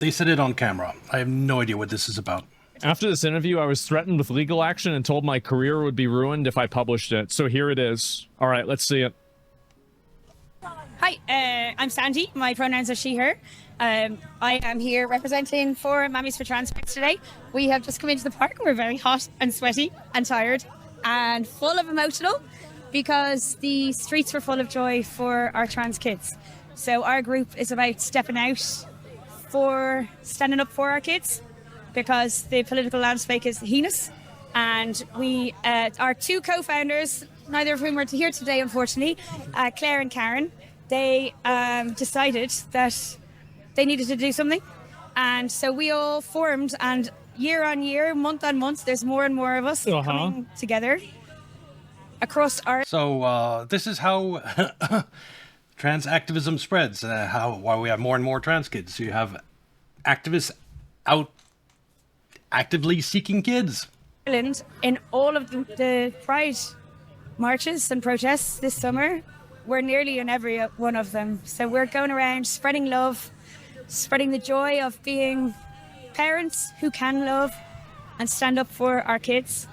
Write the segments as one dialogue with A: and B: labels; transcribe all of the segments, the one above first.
A: They said it on camera. I have no idea what this is about.
B: After this interview, I was threatened with legal action and told my career would be ruined if I published it. So here it is. All right, let's see it.
C: Hi, I'm Sandy. My pronouns are she, her. I am here representing for Mammies for Trans Kids today. We have just come into the park. We're very hot and sweaty and tired and full of emotional because the streets were full of joy for our trans kids. So our group is about stepping out for standing up for our kids because the political landscape is heinous. And we, our two co-founders, neither of whom are here today, unfortunately, Claire and Karen, they decided that they needed to do something. And so we all formed, and year on year, month on month, there's more and more of us coming together across our...
A: So this is how trans activism spreads, why we have more and more trans kids. You have activists out actively seeking kids.
C: Ireland, in all of the Pride marches and protests this summer, we're nearly in every one of them. So we're going around spreading love, spreading the joy of being parents who can love and stand up for our kids.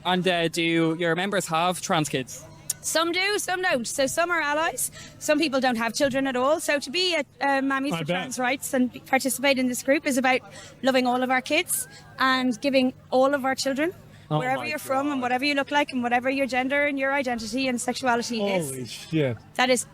D: And do your members have trans kids?
C: Some do, some don't. So some are allies. Some people don't have children at all. So to be a Mammies for Trans Rights and participate in this group is about loving all of our kids and giving all of our children, wherever you're from and whatever you look like and whatever your gender and your identity and sexuality is.
B: Holy shit.
C: That is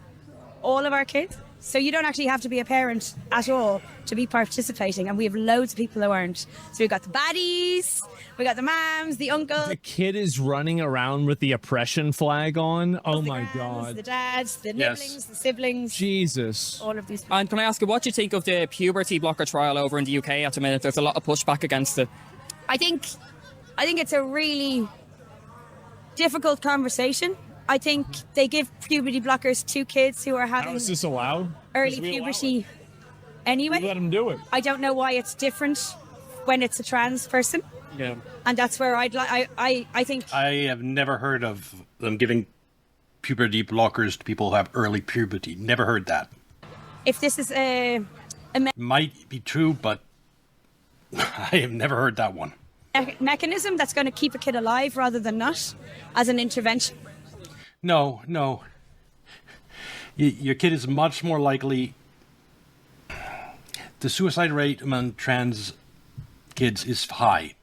C: all of our kids. So you don't actually have to be a parent at all to be participating. And we have loads of people who aren't. So we've got the baddies, we got the mums, the uncles.
B: The kid is running around with the oppression flag on. Oh my God.
C: The dads, the nibblings, the siblings.
B: Jesus.
C: All of these people.
D: And can I ask you, what do you think of the puberty blocker trial over in the UK at the minute? There's a lot of pushback against it.
C: I think it's a really difficult conversation. I think they give puberty blockers to kids who are having
B: How is this allowed?
C: early puberty anyway.
B: We let them do it.
C: I don't know why it's different when it's a trans person.
D: Yeah.
C: And that's where I think...
A: I have never heard of them giving puberty blockers to people who have early puberty. Never heard that.
C: If this is
A: Might be true, but I have never heard that one.
C: mechanism that's going to keep a kid alive rather than not, as an intervention.
A: No. Your kid is much more likely... The suicide rate among trans kids is high.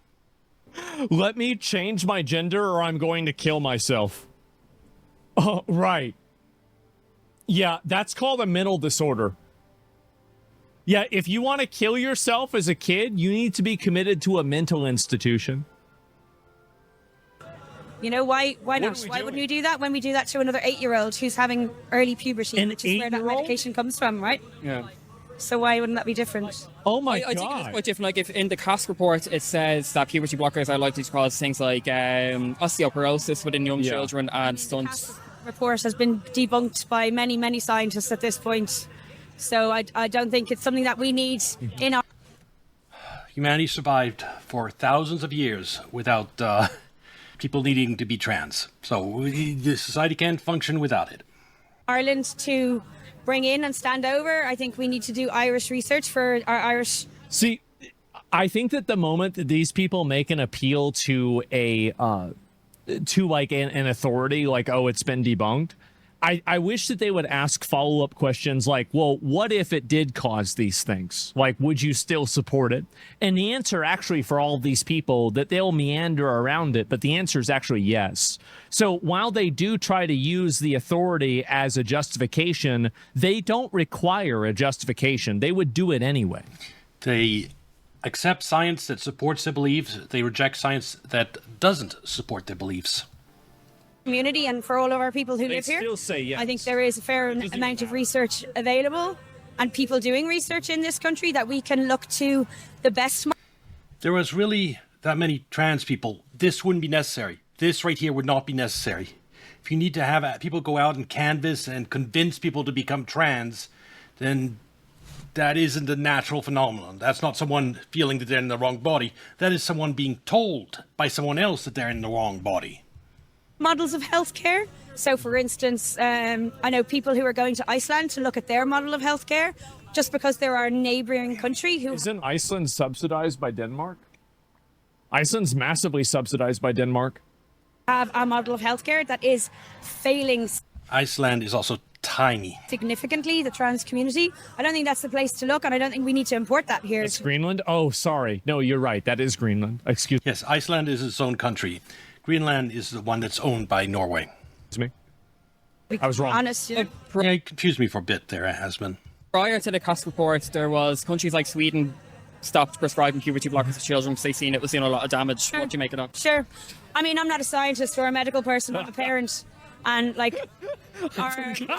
B: Let me change my gender or I'm going to kill myself. Oh, right. Yeah, that's called a mental disorder. Yeah, if you want to kill yourself as a kid, you need to be committed to a mental institution.
C: You know, why not? Why wouldn't you do that when we do that to another 8-year-old who's having early puberty, which is where that medication comes from, right?
D: Yeah.
C: So why wouldn't that be different?
B: Oh my
D: I
B: God.
D: think it's quite different. Like, if in the CASC report it says that puberty blockers are likely to cause things like osteoporosis within young children and stunts.
C: Report has been debunked by many, many scientists at this point. So I don't think it's something that we need in our...
A: Humanity survived for thousands of years without people needing to be trans. So the society can't function without it.
C: Ireland to bring in and stand over. I think we need to do Irish research for our Irish...
B: See, I think that the moment that these people make an appeal to a... to like an authority, like, oh, it's been debunked, I wish that they would ask follow-up questions like, well, what if it did cause these things? Like, would you still support it? And the answer actually for all of these people, that they'll meander around it, but the answer is actually yes. So while they do try to use the authority as a justification, they don't require a justification. They would do it anyway.
A: They accept science that supports their beliefs. They reject science that doesn't support their beliefs.
C: Community and for all of our people who live here.
B: Still say yes.
C: I think there is a fair amount of research available and people doing research in this country that we can look to the best.
A: There was really that many trans people. This wouldn't be necessary. This right here would not be necessary. If you need to have people go out and canvass and convince people to become trans, then that isn't a natural phenomenon. That's not someone feeling that they're in the wrong body. That is someone being told by someone else that they're in the wrong body.
C: models of healthcare. So, for instance, I know people who are going to Iceland to look at their model of healthcare just because they're our neighbouring country who
B: Isn't Iceland subsidized by Denmark? Iceland's massively subsidized by Denmark.
C: have a model of healthcare that is failing
A: Iceland is also tiny.
C: significantly the trans community. I don't think that's the place to look, and I don't think we need to import that here.
B: It's Greenland? Oh, sorry. No, you're right. That is Greenland. Excuse
A: Yes, Iceland is its own country. Greenland is the one that's owned by Norway.
B: me. I was wrong.
C: Honest, you know.
A: Yeah, you confused me for a bit there, Asman.
D: Prior to the cost report, there was countries like Sweden stopped prescribing puberty blockers to children because they seen it was doing a lot of damage. What do you make it of?
C: Sure. I mean, I'm not a scientist or a medical person. I'm a parent, and like,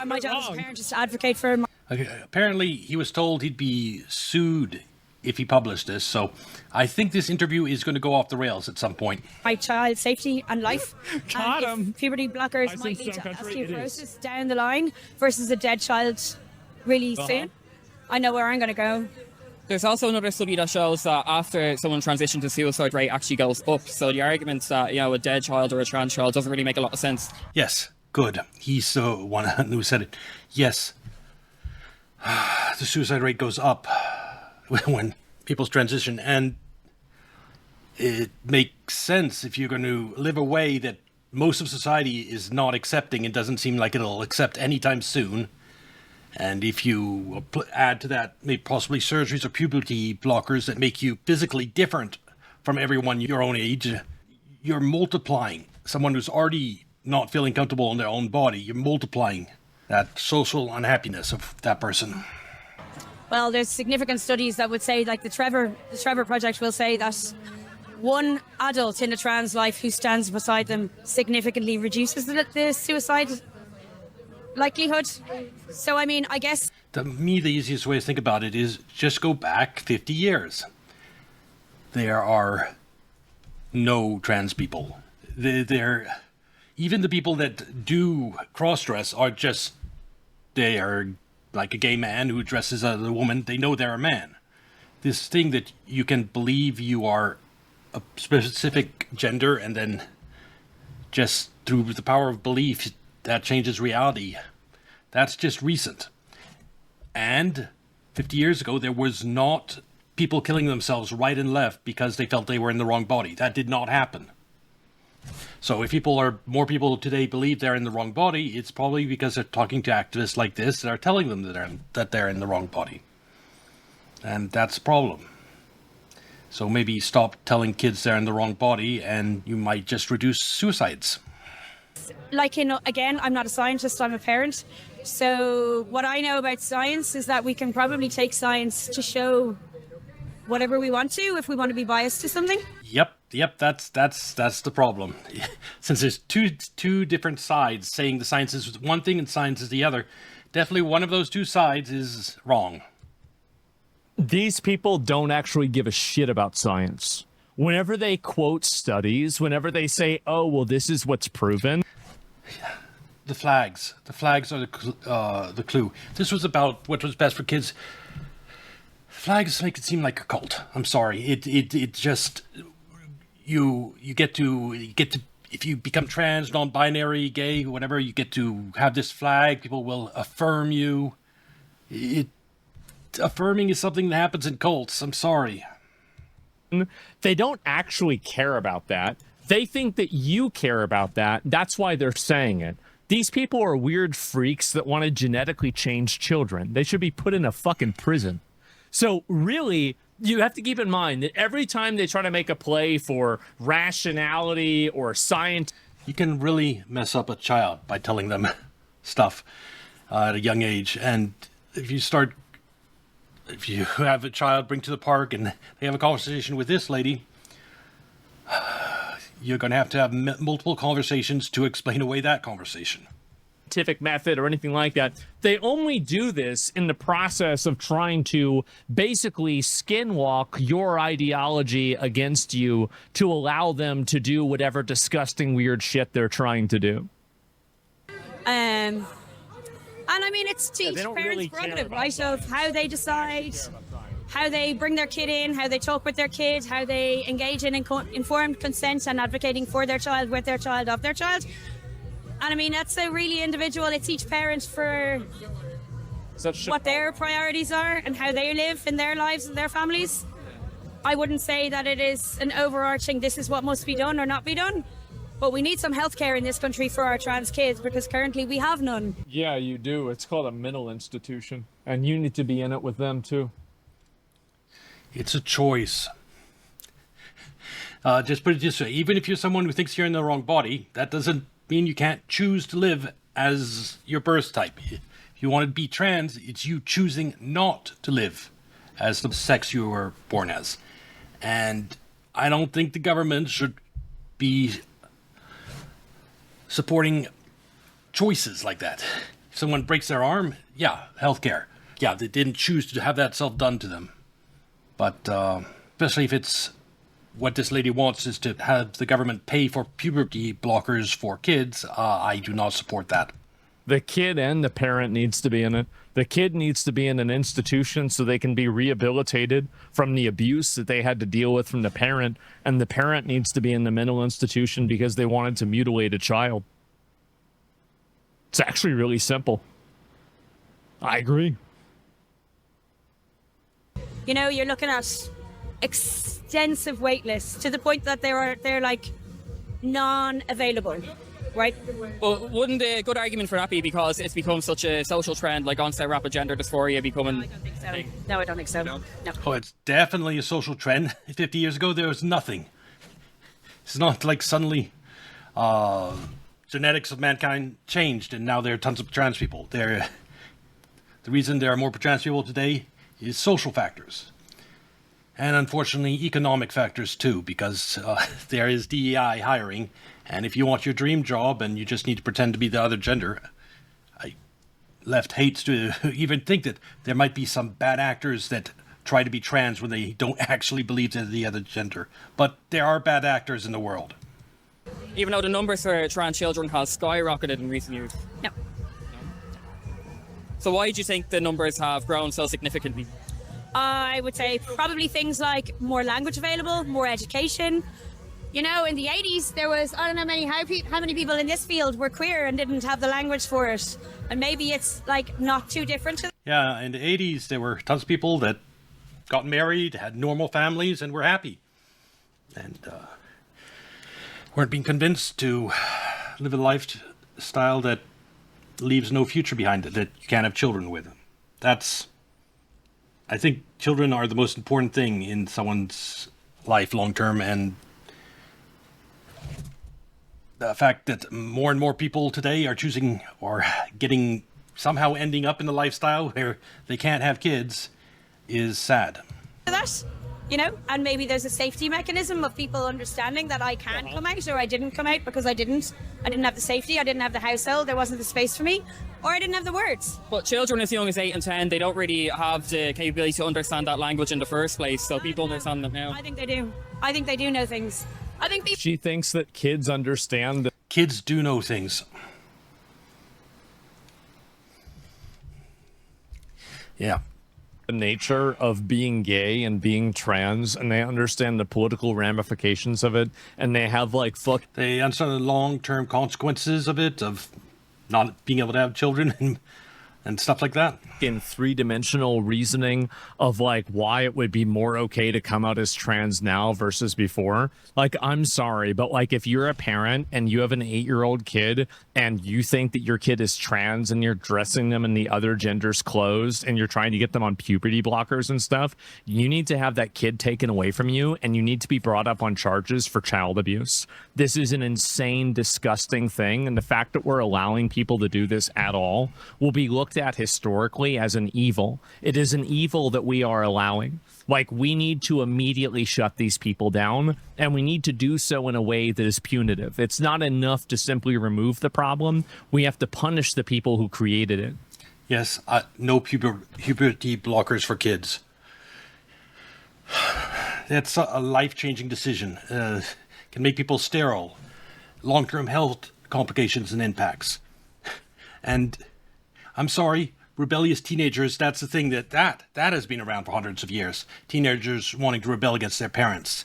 C: my job as a parent is to advocate for
A: Okay, apparently, he was told he'd be sued if he published this, so I think this interview is going to go off the rails at some point.
C: my child's safety and life.
B: Got
C: And
B: him.
C: if puberty blockers
B: I
C: might
B: think
C: lead
B: some
C: to
B: country it is.
C: osteoporosis down the line versus a dead child really soon. I know where I'm going to go.
D: There's also another study that shows that after someone transitions, the suicide rate actually goes up. So the argument that, you know, a dead child or a trans child doesn't really make a lot of sense.
A: Yes, good. He's the one who said it. Yes, the suicide rate goes up when people's transition, and it makes sense if you're going to live a way that most of society is not accepting and doesn't seem like it'll accept anytime soon. And if you add to that maybe possibly surgeries or puberty blockers that make you physically different from everyone your own age, you're multiplying someone who's already not feeling comfortable in their own body. You're multiplying that social unhappiness of that person.
C: Well, there's significant studies that would say, like the Trevor Project will say that one adult in a trans life who stands beside them significantly reduces the suicide likelihood. So, I mean, I guess
A: To me, the easiest way to think about it is just go back 50 years. There are no trans people. They're even the people that do cross-dress are just, they are like a gay man who dresses as a woman. They know they're a man. This thing that you can believe you are a specific gender and then just through the power of belief, that changes reality. That's just recent. And 50 years ago, there was not people killing themselves right and left because they felt they were in the wrong body. That did not happen. So if more people today believe they're in the wrong body, it's probably because they're talking to activists like this that are telling them that they're in the wrong body. And that's a problem. So maybe stop telling kids they're in the wrong body and you might just reduce suicides.
C: like, you know, again, I'm not a scientist, I'm a parent. So what I know about science is that we can probably take science to show whatever we want to if we want to be biased to something.
A: Yep, that's the problem. Since there's two different sides saying the science is one thing and science is the other, definitely one of those two sides is wrong.
B: These people don't actually give a shit about science. Whenever they quote studies, whenever they say, oh, well, this is what's proven.
A: The flags are the clue. This was about what was best for kids. Flags make it seem like a cult. I'm sorry. It just you get to if you become trans, non-binary, gay, whatever, you get to have this flag. People will affirm you. Affirming is something that happens in cults. I'm sorry.
B: They don't actually care about that. They think that you care about that. That's why they're saying it. These people are weird freaks that want to genetically change children. They should be put in a fucking prison. So really, you have to keep in mind that every time they try to make a play for rationality or science,
A: You can really mess up a child by telling them stuff at a young age. And if you have a child bring to the park and they have a conversation with this lady, you're going to have multiple conversations to explain away that conversation.
B: scientific method or anything like that. They only do this in the process of trying to basically skinwalk your ideology against you to allow them to do whatever disgusting weird shit they're trying to do.
C: And I mean, it's to each
B: they don't
C: parent's
B: really care
C: prerogative,
B: about
C: right, of how they decide how they bring their kid in, how they talk with their kid, how they engage in informed consent and advocating for their child, with their child, of their child. And I mean, that's so really individual. It's each parent for what their priorities are and how they live in their lives and their families. I wouldn't say that it is an overarching, this is what must be done or not be done. But we need some healthcare in this country for our trans kids, because currently we have none.
B: Yeah, you do. It's called a mental institution, and you need to be in it with them too.
A: It's a choice. Just put it this way, even if you're someone who thinks you're in the wrong body, that doesn't mean you can't choose to live as your birth type. If you want to be trans, it's you choosing not to live as the sex you were born as. And I don't think the government should be supporting choices like that. If someone breaks their arm, yeah, healthcare. Yeah, they didn't choose to have that self done to them. But especially if it's what this lady wants is to have the government pay for puberty blockers for kids, I do not support that.
B: The kid and the parent needs to be in it. The kid needs to be in an institution so they can be rehabilitated from the abuse that they had to deal with from the parent. And the parent needs to be in the mental institution because they wanted to mutilate a child. It's actually really simple. I agree.
C: You know, you're looking at extensive wait lists to the point that they're like non-available, right?
D: Well, wouldn't a good argument for that be because it's become such a social trend, like onset rapid gender dysphoria becoming...
C: I don't think so. No, I don't think so. No.
A: Oh, it's definitely a social trend. 50 years ago, there was nothing. It's not like suddenly genetics of mankind changed and now there are tons of trans people. The reason there are more trans people today is social factors. And unfortunately, economic factors too, because there is DEI hiring. And if you want your dream job and you just need to pretend to be the other gender, left hates to even think that there might be some bad actors that try to be trans when they don't actually believe they're the other gender. But there are bad actors in the world.
D: Even though the numbers for trans children has skyrocketed in recent years.
C: No.
D: So why do you think the numbers have grown so significantly?
C: I would say probably things like more language available, more education. You know, in the 80s, there was, I don't know how many people in this field were queer and didn't have the language for it. And maybe it's like not too different.
A: Yeah, in the 80s, there were tons of people that got married, had normal families, and were happy. And weren't being convinced to live a lifestyle that leaves no future behind it, that you can't have children with. I think children are the most important thing in someone's life long term, and the fact that more and more people today are choosing or somehow ending up in the lifestyle where they can't have kids is sad.
C: That, you know, and maybe there's a safety mechanism of people understanding that I can come out or I didn't come out because I didn't have the safety, I didn't have the household, there wasn't the space for me, or I didn't have the words.
D: But children as young as 8 and 10, they don't really have the capability to understand that language in the first place, so people understand them now.
C: I think they do. I think they do know things. I think people...
B: She thinks that kids understand.
A: Kids do know things. Yeah.
B: The nature of being gay and being trans, and they understand the political ramifications of it, and they have like
A: They understand the long-term consequences of it, of not being able to have children and stuff like that.
B: in three-dimensional reasoning of like why it would be more okay to come out as trans now versus before. Like, I'm sorry, but like if you're a parent and you have an 8-year-old kid and you think that your kid is trans and you're dressing them in the other gender's clothes and you're trying to get them on puberty blockers and stuff, you need to have that kid taken away from you and you need to be brought up on charges for child abuse. This is an insane, disgusting thing, and the fact that we're allowing people to do this at all will be looked at historically as an evil. It is an evil that we are allowing. Like, we need to immediately shut these people down, and we need to do so in a way that is punitive. It's not enough to simply remove the problem. We have to punish the people who created it.
A: Yes, no puberty blockers for kids. That's a life-changing decision. Can make people sterile, long-term health complications and impacts. And I'm sorry, rebellious teenagers, that's the thing that has been around for hundreds of years. Teenagers wanting to rebel against their parents.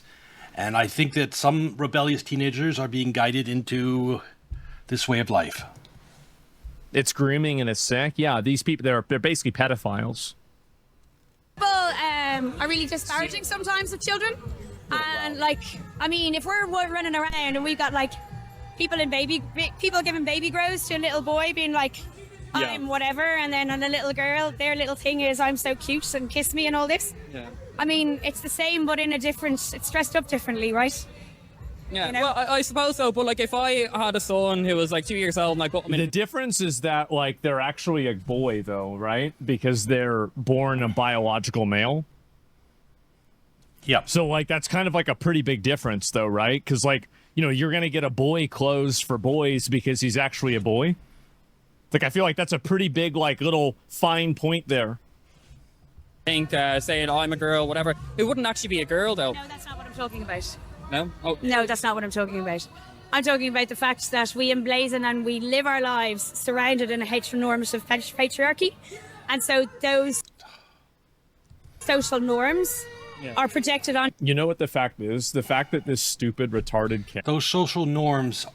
A: And I think that some rebellious teenagers are being guided into this way of life.
B: It's grooming and it's sick. Yeah, these people, they're basically pedophiles.
C: People are really disparaging sometimes of children. And like, I mean, if we're running around and we've got like people giving baby grows to a little boy being like, I'm whatever, and then on a little girl, their little thing is I'm so cute and kiss me and all this.
D: Yeah.
C: I mean, it's the same, but it's dressed up differently, right?
D: Yeah,
C: You know?
D: well, I suppose so, but like if I had a son who was like 2 years old and I put him
B: The
D: in...
B: difference is that like they're actually a boy though, right? Because they're born a biological male.
A: Yep.
B: So like that's kind of like a pretty big difference though, right? Because like, you know, you're gonna get a boy clothes for boys because he's actually a boy. Like I feel like that's a pretty big like little fine point there.
D: think saying, I'm a girl, whatever. It wouldn't actually be a girl though.
C: No, that's not what I'm talking about.
D: No? Oh,
C: No, that's not what I'm talking about. I'm talking about the fact that we emblazon and we live our lives surrounded in a heteronormative patriarchy. And so those social norms are projected on.
B: You know what the fact is? The fact that this stupid retarded cat.
A: Those social norms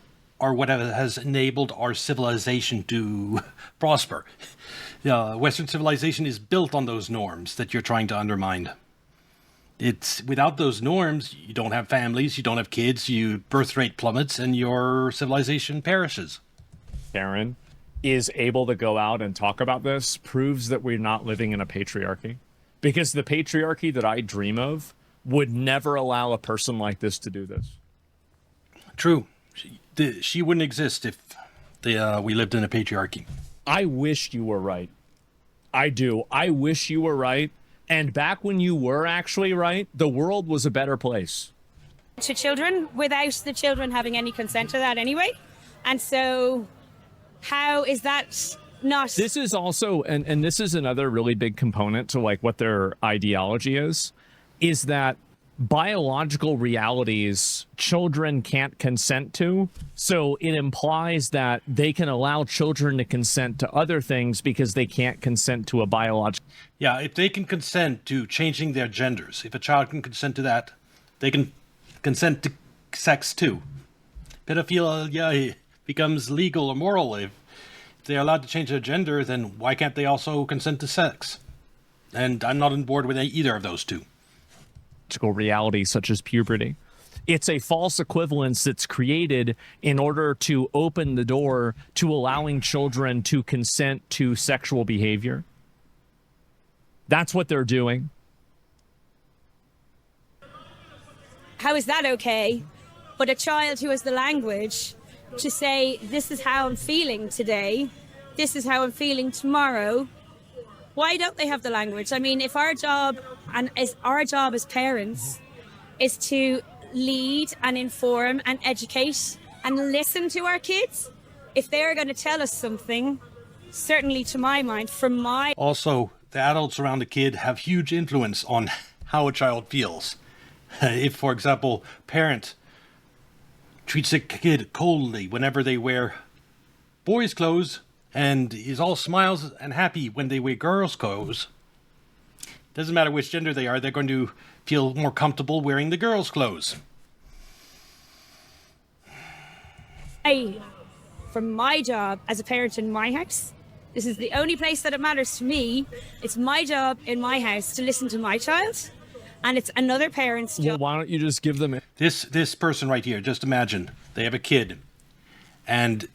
A: are what has enabled our civilization to prosper. Western civilization is built on those norms that you're trying to undermine. It's without those norms, you don't have families, you don't have kids, your birth rate plummets, and your civilization perishes.
B: Karen is able to go out and talk about this proves that we're not living in a patriarchy. Because the patriarchy that I dream of would never allow a person like this to do this.
A: True. She wouldn't exist if we lived in a patriarchy.
B: I wish you were right. I do. I wish you were right. And back when you were actually right, the world was a better place.
C: To children without the children having any consent to that anyway. And so how is that not...
B: This is also, and this is another really big component to like what their ideology is that biological realities children can't consent to. So it implies that they can allow children to consent to other things because they can't consent to a biological.
A: Yeah, if they can consent to changing their genders, if a child can consent to that, they can consent to sex too. Pedophilia becomes legal or moral. If they're allowed to change their gender, then why can't they also consent to sex? And I'm not on board with either of those two.
B: Reality such as puberty. It's a false equivalence that's created in order to open the door to allowing children to consent to sexual behavior. That's what they're doing.
C: How is that okay? But a child who has the language to say, this is how I'm feeling today, this is how I'm feeling tomorrow, why don't they have the language? I mean, if our job as parents is to lead and inform and educate and listen to our kids, if they're going to tell us something, certainly to my mind, from my...
A: Also, the adults around the kid have huge influence on how a child feels. If, for example, parent treats a kid coldly whenever they wear boys' clothes and is all smiles and happy when they wear girls' clothes, doesn't matter which gender they are, they're going to feel more comfortable wearing the girls' clothes.
C: From my job as a parent in my house, this is the only place that it matters to me. It's my job in my house to listen to my child, and it's another parent's
B: Well,
C: job.
B: why don't you just give them
A: This person right here, just imagine, they have a kid, and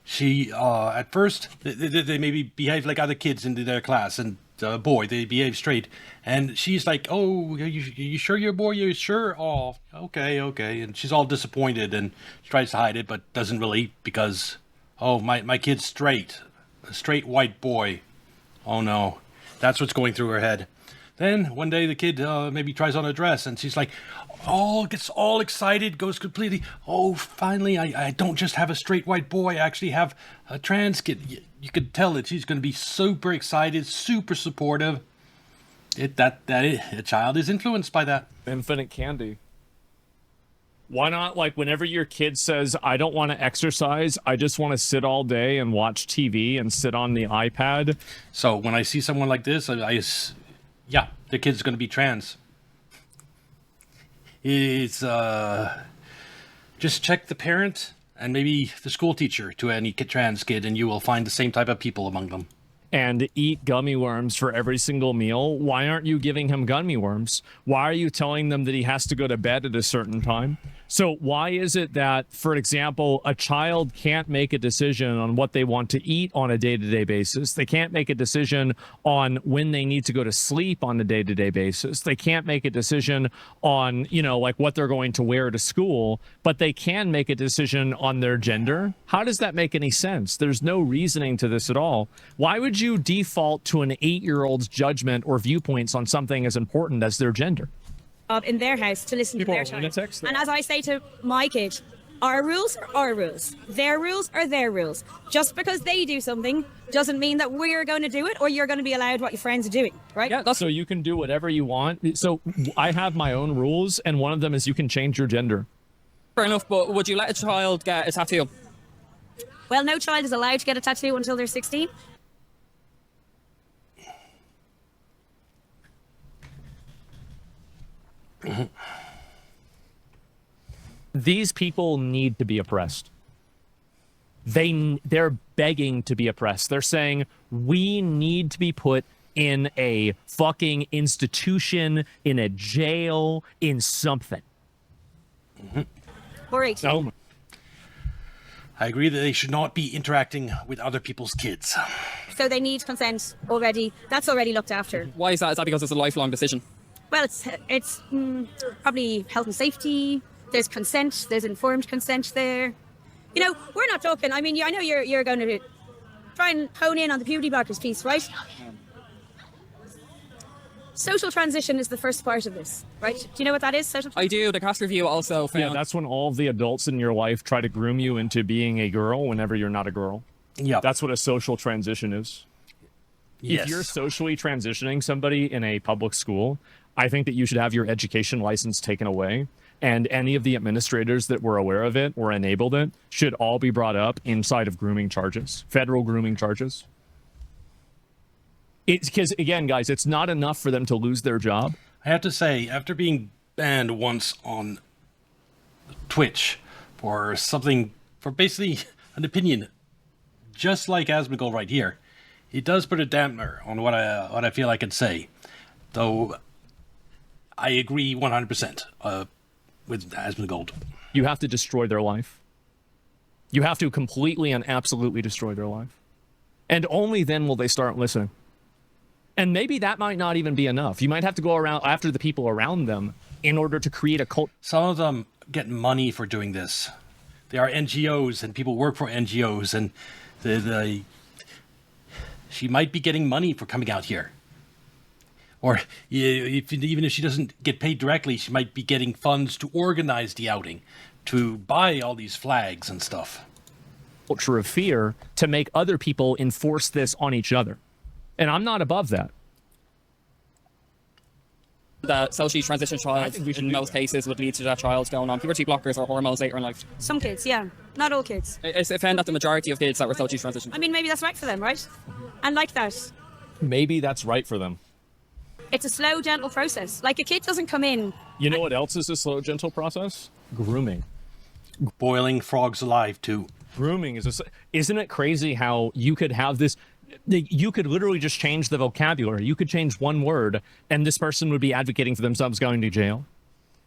A: she, at first, they maybe behave like other kids in their class, and boy, they behave straight. And she's like, oh, you sure you're a boy? You sure? Oh, okay. And she's all disappointed, and she tries to hide it, but doesn't really, because, oh, my kid's straight. A straight white boy. Oh, no. That's what's going through her head. Then, one day, the kid maybe tries on a dress, and she's like, gets all excited, goes completely, oh, finally, I don't just have a straight white boy, I actually have a trans kid. You could tell that she's going to be super excited, super supportive. A child is influenced by that.
B: infinite candy? Why not, like, whenever your kid says, I don't want to exercise, I just want to sit all day and watch TV and sit on the iPad?
A: So when I see someone like this, yeah, the kid's going to be trans. It's just check the parent and maybe the school teacher to any trans kid, and you will find the same type of people among them.
B: And eat gummy worms for every single meal. Why aren't you giving him gummy worms? Why are you telling them that he has to go to bed at a certain time? So why is it that, for example, a child can't make a decision on what they want to eat on a day-to-day basis? They can't make a decision on when they need to go to sleep on a day-to-day basis. They can't make a decision on, you know, like what they're going to wear to school, but they can make a decision on their gender. How does that make any sense? There's no reasoning to this at all. Why would you default to an 8-year-old's judgment or viewpoints on something as important as their gender?
C: In their house to listen
B: People
C: to their
B: are
C: child.
B: lunatics.
C: And as I say to my kid, our rules are our rules. Their rules are their rules. Just because they do something doesn't mean that we're going to do it or you're going to be allowed what your friends are doing, right?
D: Yeah, that's
B: So you can do whatever you want. So I have my own rules, and one of them is you can change your gender.
D: fair enough. But would you let a child get a tattoo?
C: Well, no child is allowed to get a tattoo until they're 16.
B: These people need to be oppressed. They're begging to be oppressed. They're saying we need to be put in a fucking institution, in a jail, in something.
C: Or 18.
B: Oh,
A: I agree that they should not be interacting with other people's kids.
C: So they need consent already. That's already looked after.
D: Why is that? Is that because it's a lifelong decision?
C: Well, it's probably health and safety. There's consent. There's informed consent there. You know, we're not talking. I mean, I know you're going to try and hone in on the puberty blockers piece, right? Social transition is the first part of this, right? Do you know what that is? Social.
D: I do. The cast review also found.
B: yeah, that's when all of the adults in your life try to groom you into being a girl whenever you're not a girl.
A: Yeah,
B: That's what a social transition is.
A: yes.
B: If you're socially transitioning somebody in a public school, I think that you should have your education license taken away. And any of the administrators that were aware of it or enabled it should all be brought up inside of grooming charges, federal grooming charges. It's because, again, guys, it's not enough for them to lose their job.
A: I have to say, after being banned once on Twitch for something, for basically an opinion, just like Asmongold right here, it does put a dampener on what I feel I can say. Though I agree 100% with Asmongold.
B: You have to destroy their life. You have to completely and absolutely destroy their life. And only then will they start listening. And maybe that might not even be enough. You might have to go around after the people around them in order to create a cult.
A: Some of them get money for doing this. They are NGOs and people work for NGOs, and she might be getting money for coming out here. Or even if she doesn't get paid directly, she might be getting funds to organize the outing, to buy all these flags and stuff.
B: Culture of fear to make other people enforce this on each other. And I'm not above that.
D: That socially transitioned child
B: think we should
D: in
B: do
D: most
B: that.
D: cases would lead to that child going on puberty blockers or hormones later in life.
C: Some kids, yeah. Not all kids.
D: It's found that the majority of kids that were socially transitioned.
C: I mean, maybe that's right for them, right? And like that,
B: Maybe that's right for them.
C: it's a slow, gentle process. Like a kid doesn't come in.
B: You know what else is a slow, gentle process? Grooming.
A: Boiling frogs alive, too.
B: Grooming is isn't it crazy how you could have this? You could literally just change the vocabulary. You could change one word, and this person would be advocating for themselves going to jail.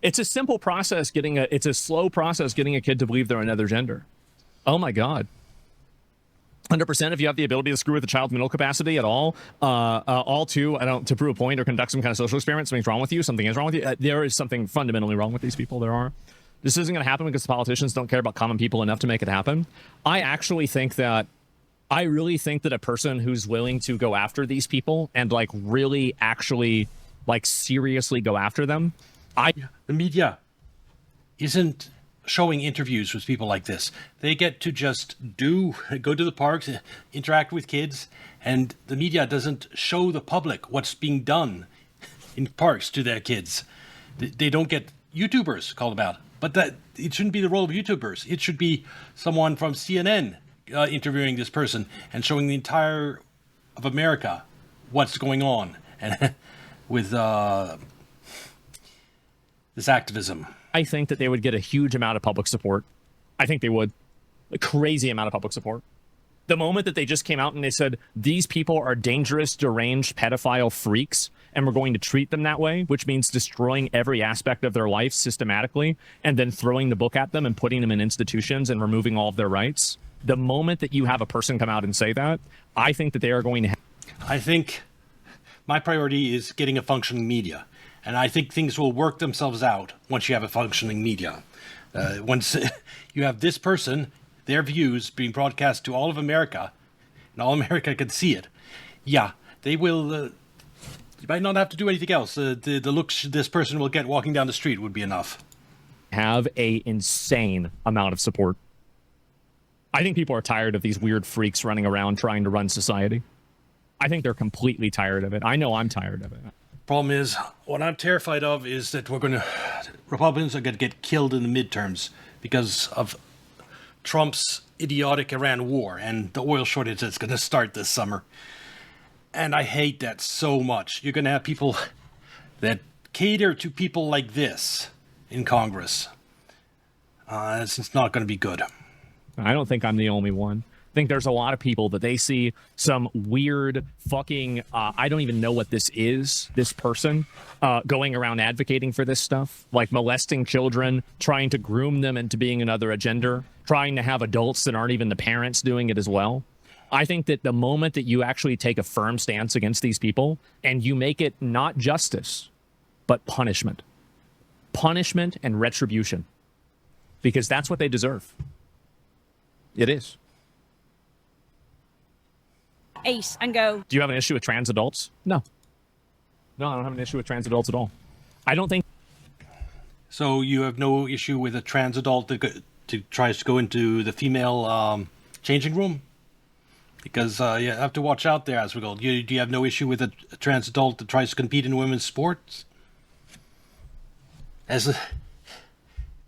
B: It's a simple process. It's a slow process getting a kid to believe they're another gender. Oh my God. 100%. If you have the ability to screw with the child's mental capacity at all, to prove a point or conduct some kind of social experiment, something's wrong with you. Something is wrong with you. There is something fundamentally wrong with these people. There are. This isn't going to happen because politicians don't care about common people enough to make it happen. I really think that a person who's willing to go after these people and like really actually like seriously go after them,
A: The media isn't showing interviews with people like this. They get to just go to the parks, interact with kids, and the media doesn't show the public what's being done in parks to their kids. They don't get YouTubers called about. But that it shouldn't be the role of YouTubers. It should be someone from CNN interviewing this person and showing the entire of America what's going on and with this activism.
B: I think that they would get a huge amount of public support. I think they would. A crazy amount of public support. The moment that they just came out and they said, these people are dangerous, deranged, pedophile freaks, and we're going to treat them that way, which means destroying every aspect of their life systematically, and then throwing the book at them and putting them in institutions and removing all of their rights. The moment that you have a person come out and say that, I think that they are going to
A: I think my priority is getting a functioning media. And I think things will work themselves out once you have a functioning media. Once you have this person, their views being broadcast to all of America, and all America can see it, yeah, they will. You might not have to do anything else. The looks this person will get walking down the street would be enough.
B: have a insane amount of support. I think people are tired of these weird freaks running around trying to run society. I think they're completely tired of it. I know I'm tired of it.
A: Problem is, what I'm terrified of is that Republicans are going to get killed in the midterms because of Trump's idiotic Iran war and the oil shortage that's going to start this summer. And I hate that so much. You're going to have people that cater to people like this in Congress. It's not going to be good.
B: I don't think I'm the only one. I think there's a lot of people that they see some weird fucking, I don't even know what this is, this person going around advocating for this stuff, like molesting children, trying to groom them into being another agenda, trying to have adults that aren't even the parents doing it as well. I think that the moment that you actually take a firm stance against these people and you make it not justice, but punishment and retribution, because that's what they deserve. It is.
C: 8 and go.
B: Do you have an issue with trans adults? No. No, I don't have an issue with trans adults at all. I don't think.
A: So you have no issue with a trans adult that tries to go into the female changing room? Because you have to watch out there as we go. Do you have no issue with a trans adult that tries to compete in women's sports?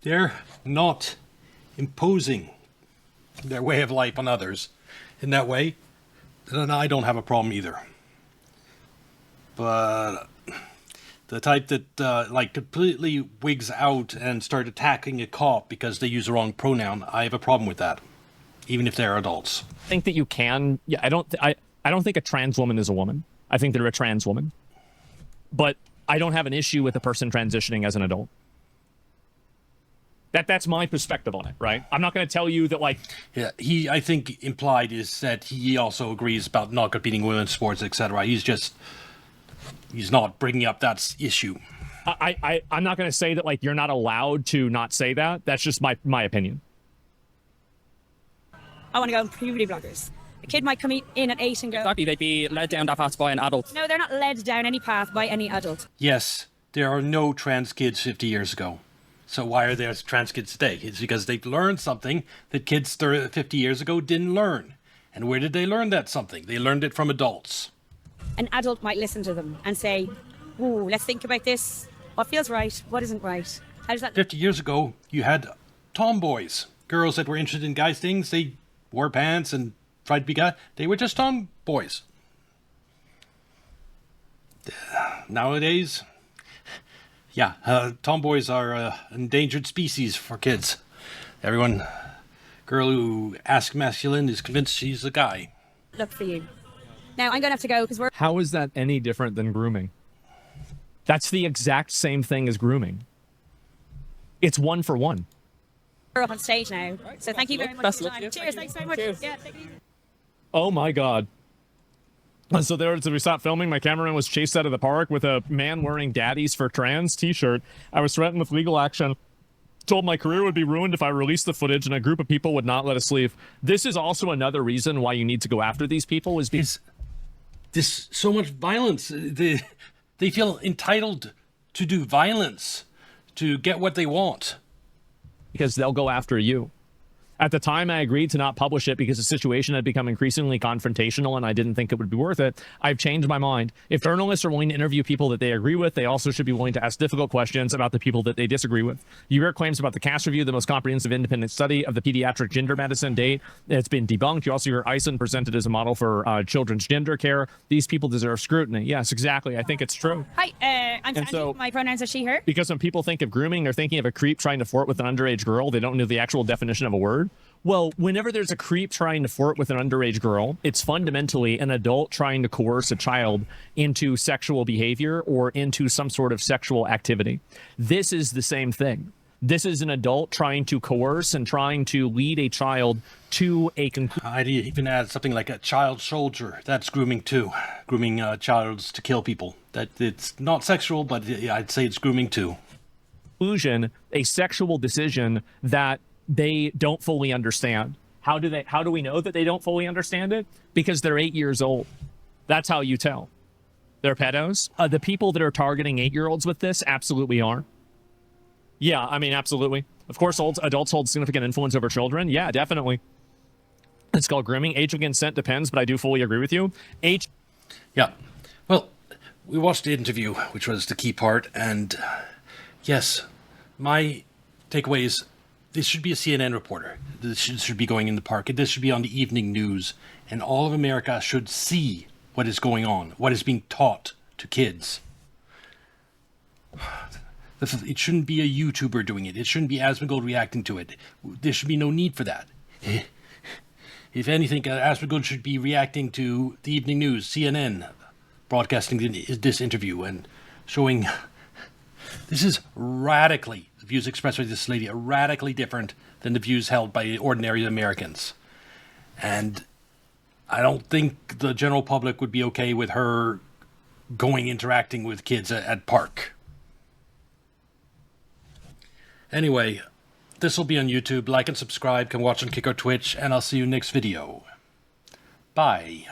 A: They're not imposing their way of life on others in that way, then I don't have a problem either. But the type that like completely wigs out and start attacking a cop because they use the wrong pronoun, I have a problem with that, even if they're adults.
B: I think that you can. Yeah, I don't think a trans woman is a woman. I think they're a trans woman. But I don't have an issue with a person transitioning as an adult. That's my perspective on it, right? I'm not going to tell you that, like...
A: Yeah, I think implied is that he also agrees about not competing in women's sports, etc. He's not bringing up that issue.
B: I'm not going to say that, like, you're not allowed to not say that. That's just my opinion.
C: I want to go on puberty blockers. A kid might come in at 8 and go...
D: Exactly, they'd be led down that path by an adult.
C: No, they're not led down any path by any adult.
A: Yes, there are no trans kids 50 years ago. So why are there trans kids today? It's because they've learned something that kids 50 years ago didn't learn. And where did they learn that something? They learned it from adults.
C: An adult might listen to them and say, ooh, let's think about this. What feels right? What isn't right? How does that...
A: 50 years ago, you had tomboys. Girls that were interested in guys' things. They wore pants and tried to be guys. They were just tomboys. Nowadays... Yeah, tomboys are an endangered species for kids. Girl who asks masculine is convinced she's a guy.
C: Look for you. Now, I'm going to have to go because we're...
B: How is that any different than grooming? That's the exact same thing as grooming. It's one for one.
C: We're up on stage now. So thank you very much
D: Best
C: for your
D: luck.
C: time. Cheers, thanks very much.
D: Cheers.
C: Yeah, take it easy.
B: Oh my God. So we stopped filming. My cameraman was chased out of the park with a man wearing Daddies for Trans t-shirt. I was threatened with legal action. Told my career would be ruined if I released the footage, and a group of people would not let us leave. This is also another reason why you need to go after these people is because
A: There's so much violence. They feel entitled to do violence to get what they want.
B: they'll go after you. At the time, I agreed to not publish it because the situation had become increasingly confrontational and I didn't think it would be worth it. I've changed my mind. If journalists are willing to interview people that they agree with, they also should be willing to ask difficult questions about the people that they disagree with. You hear claims about the CAST review, the most comprehensive independent study of the pediatric gender medicine date. It's been debunked. You also hear Iceland presented as a model for children's gender care. These people deserve scrutiny. Yes, exactly. I think it's true.
C: Hi, I'm Sandy.
B: so-
C: My pronouns are she, her.
B: Because when people think of grooming, they're thinking of a creep trying to flirt with an underage girl. They don't know the actual definition of a word. Well, whenever there's a creep trying to flirt with an underage girl, it's fundamentally an adult trying to coerce a child into sexual behavior or into some sort of sexual activity. This is the same thing. This is an adult trying to coerce and trying to lead a child to a conclusion.
A: I'd even add something like a child soldier. That's grooming too. Grooming childs to kill people. That it's not sexual, but I'd say it's grooming too.
B: A sexual decision that they don't fully understand. How do we know that they don't fully understand it? Because they're 8 years old. That's how you tell. They're pedos. The people that are targeting 8-year-olds with this absolutely are. Yeah, I mean, absolutely. Of course, adults hold significant influence over children. Yeah, definitely. It's called grooming. Age of consent depends, but I do fully agree with you.
A: Yeah. Well, we watched the interview, which was the key part, and yes, my takeaway is this should be a CNN reporter. This should be going in the park. This should be on the evening news, and all of America should see what is going on, what is being taught to kids. It shouldn't be a YouTuber doing it. It shouldn't be Asmongold reacting to it. There should be no need for that. If anything, Asmongold should be reacting to the evening news, CNN, broadcasting this interview and showing this is radically, the views expressed by this lady are radically different than the views held by ordinary Americans. And I don't think the general public would be okay with her interacting with kids at park. Anyway, this will be on YouTube. Like and subscribe. Come watch on Kick or Twitch, and I'll see you next video. Bye.